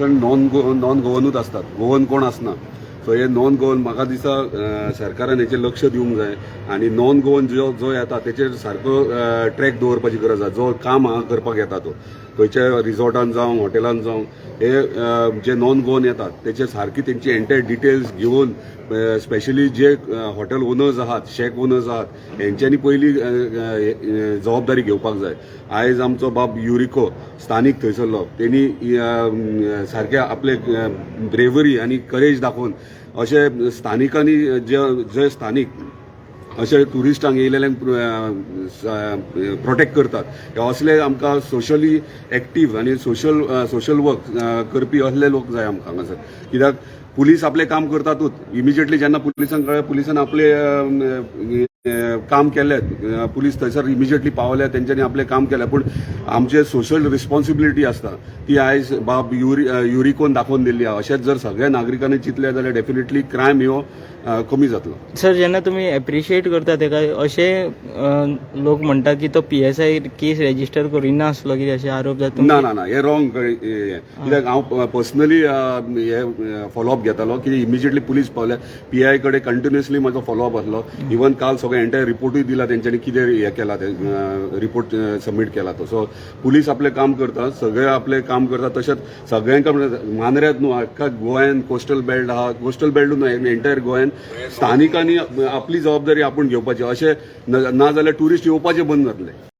Non गोवनूच असतात, Goan कोण आसना. So हे नॉन गोवन म्हाका दिसता सरकारान हेचेर लक्ष दिवंक जाय आनी नॉन गोवन जो येता तेचेर सारको ट्रॅक दवरपाची गरज आसा. जो काम हांगा करपाक येता तो खंयच्या रिसॉर्टान जावं हॉटेलान जावं हे जे नॉन गोवन येतात तेचे सारकी तेंची एंटायर डिटेल्स घेवन स्पेशली जे हॉटेल ओनर्स आहात, शेक ओनर्स आहात हेंच्यांनी पयली जबाबदारी घेवपाक जाय. आयज आमचो बाब युरिको स्थानीक थंयसरलो तेणी सारके आपले ब्रेवरी आनी करेज दाखोवन अशे स्थानिकांनी जे स्थानीक अशे ट्युरिस्टांक येयलेल्यांक प्रोटेक्ट करतात. हे असले आमकां सोशली एक्टीव आनी सोशल वर्क करपी असले लोक जाय आमकां हांगासर. कित्याक पुलीस आपले काम करतातूच. इमिजिएटली जेन्ना पुलिसांक कळ्ळें, पुलिसान आपले काम केलें, पुलीस थंयसर इमिजिएटली पावले, तेंच्यांनी आपलें काम केलें. पूण आमचे सोशल रिस्पॉन्सिबिलिटी आसता ती आयज बाब युरिकोन दाखोवन दिल्ली आहा. अशेंच जर सगळ्या नागरिकांनी चिंतलें जाल्यार डेफिनेटली क्रायम ह्यो कमी जातलो. सर, जेन्ना तुमी एप्रिशिएट करता तेका अशे लोक म्हणटा की तो PSI केस रेजिस्टर करिना आसलो कितें अशे आरोप जाता. ना ना ना हे रॉंग. कित्याक हांव पर्सनली हे फॉलोअप घेतालो की इमिजिएटली पुलीस पावले, PI कडे कंटिन्युअसली म्हाजो फॉलोअप आसलो. इवन काल सगळें एंटायर रिपोर्टूय दिला तेंच्यांनी कितें हे केला ते रिपोर्ट सबमीट केला तो. सो पुलीस आपलें काम करता, सगळे आपलें काम करता. तशेंच सगळ्यांक मांद्र्यात न्हू आख्खा गोंयान कोस्टल बेल्ट आहा, कोस्टल बेल्टूच न्हू एंटायर गोंयान स्थानिकांनी आपली जबाबदारी आपूण घेवपाची. अशें ना जाल्यार ट्युरिस्ट येवपाचे बंद जातले.